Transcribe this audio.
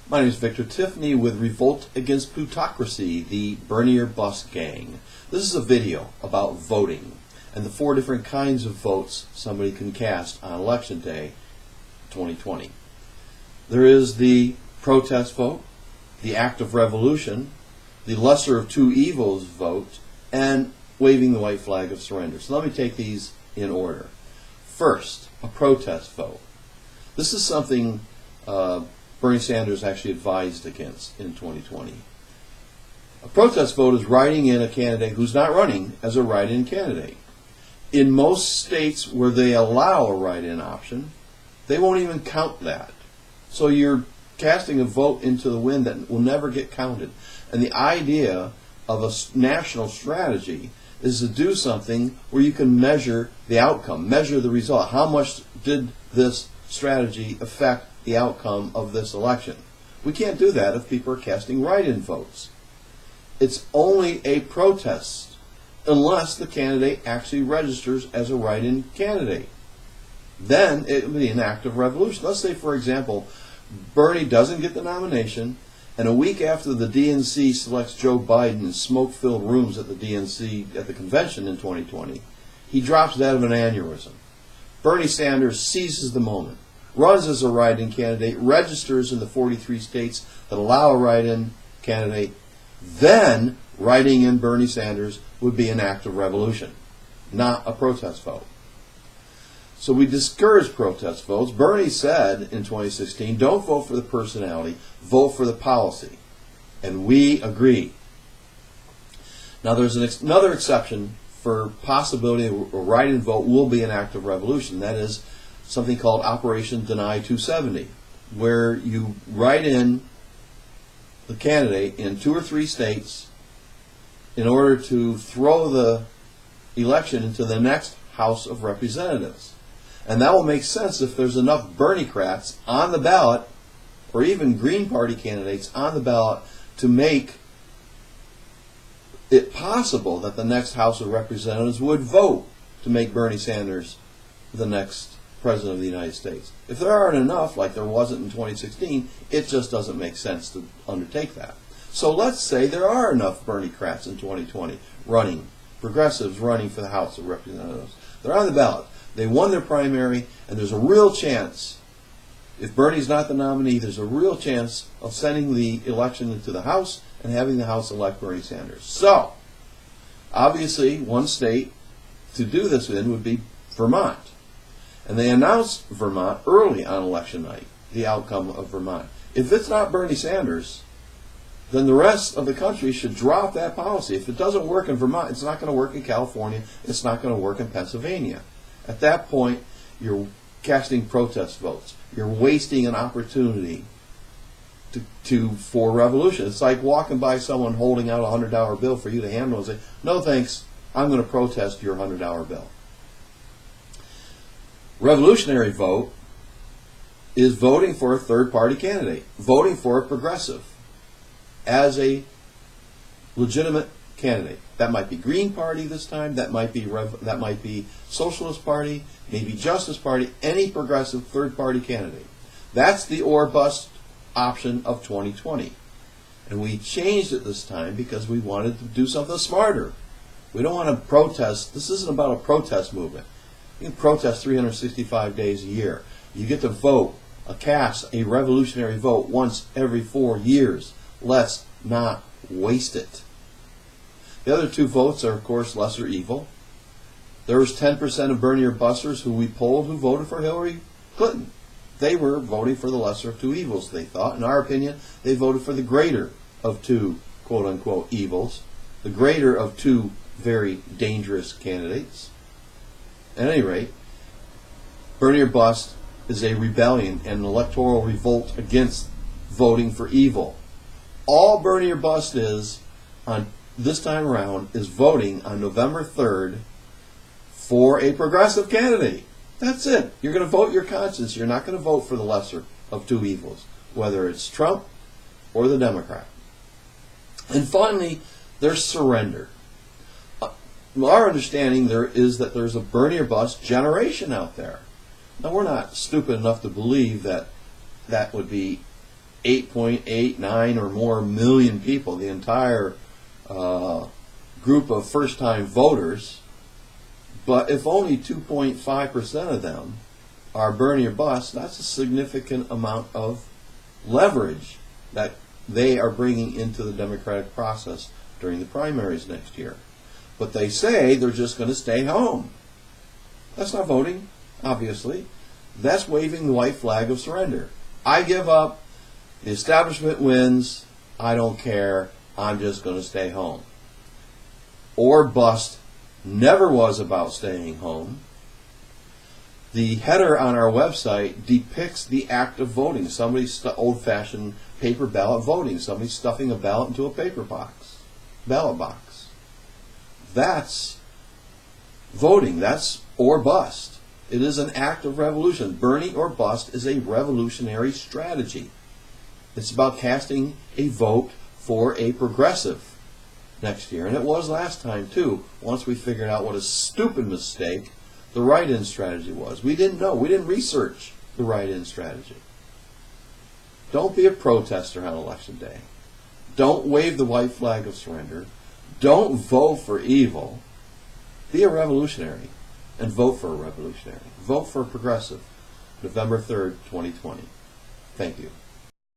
My name is Victor Tiffany with Revolt Against Plutocracy, the Bernie or Bust Gang. This is a video about voting and the 4 different kinds of votes somebody can cast on Election Day 2020. There is the protest vote, the act of revolution, the lesser of 2 evils vote, and waving the white flag of surrender. So let me take these in order. First, a protest vote. This is something Bernie Sanders actually advised against in 2020. A protest vote is writing in a candidate who's not running as a write-in candidate. In most states where they allow a write-in option, they won't even count that. So you're casting a vote into the wind that will never get counted. And the idea of a national strategy is to do something where you can measure the outcome, measure the result. How much did this strategy affect the outcome of this election? We can't do that if people are casting write-in votes. It's only a protest unless the candidate actually registers as a write-in candidate. Then it would be an act of revolution. Let's say, for example, Bernie doesn't get the nomination, and a week after the DNC selects Joe Biden in smoke-filled rooms at the DNC at the convention in 2020, he drops dead of an aneurysm. Bernie Sanders seizes the moment, runs as a write-in candidate, registers in the 43 states that allow a write-in candidate. Then writing in Bernie Sanders would be an act of revolution, not a protest vote. So we discourage protest votes. Bernie said in 2016, don't vote for the personality, vote for the policy. And we agree. Now there's another exception for possibility a write-in vote will be an act of revolution. That is something called Operation Deny 270, where you write in the candidate in 2 or 3 states in order to throw the election into the next House of Representatives. And that will make sense if there's enough Bernie-crats on the ballot, or even Green Party candidates on the ballot, to make it possible that the next House of Representatives would vote to make Bernie Sanders the next President of the United States. If there aren't enough, like there wasn't in 2016, it just doesn't make sense to undertake that. So let's say there are enough Bernie-crats in 2020 running, progressives running for the House of Representatives. They're on the ballot. They won their primary, and there's a real chance, if Bernie's not the nominee, there's a real chance of sending the election into the House and having the House elect Bernie Sanders. So, obviously, one state to do this in would be Vermont. And they announced Vermont early on election night, the outcome of Vermont. If it's not Bernie Sanders, then the rest of the country should drop that policy. If it doesn't work in Vermont, it's not going to work in California, it's not going to work in Pennsylvania. At that point, you're casting protest votes. You're wasting an opportunity for revolution. It's like walking by someone holding out a $100 bill for you to handle and say, no thanks, I'm going to protest your $100 bill. Revolutionary vote is voting for a third-party candidate, voting for a progressive as a legitimate candidate. That might be Green Party this time. That might be Socialist Party, maybe Justice Party. Any progressive third-party candidate. That's the or bust option of 2020, and we changed it this time because we wanted to do something smarter. We don't want to protest. This isn't about a protest movement. You can protest 365 days a year. You get to vote, cast a revolutionary vote once every 4 years. Let's not waste it. The other 2 votes are, of course, lesser evil. There was 10% of Bernie or busters who we polled who voted for Hillary Clinton. They were voting for the lesser of 2 evils, they thought. In our opinion, they voted for the greater of 2 quote-unquote evils, the greater of 2 very dangerous candidates. At any rate, Bernie or bust is a rebellion and an electoral revolt against voting for evil. All Bernie or bust is on this time around is voting on November 3rd for a progressive candidate. That's it. You're going to vote your conscience. You're not going to vote for the lesser of 2 evils, whether it's Trump or the Democrat. And finally, there's surrender. Our understanding is that there's a Bernie or bust generation out there. Now, we're not stupid enough to believe that that would be 8.89 or more million people, the entire group of first-time voters. But if only 2.5% of them are Bernie or bust, that's a significant amount of leverage that they are bringing into the democratic process during the primaries next year. But they say they're just going to stay home. That's not voting, obviously. That's waving the white flag of surrender. I give up. The establishment wins. I don't care. I'm just going to stay home. Or bust never was about staying home. The header on our website depicts the act of voting. Somebody's old-fashioned paper ballot voting. Somebody stuffing a ballot into a ballot box. That's voting. That's or bust. It is an act of revolution. Bernie or bust is a revolutionary strategy. It's about casting a vote for a progressive next year. And it was last time, too, once we figured out what a stupid mistake the write-in strategy was. We didn't know. We didn't research the write-in strategy. Don't be a protester on Election Day. Don't wave the white flag of surrender. Don't vote for evil. Be a revolutionary and vote for a revolutionary. Vote for a progressive. November 3rd, 2020. Thank you.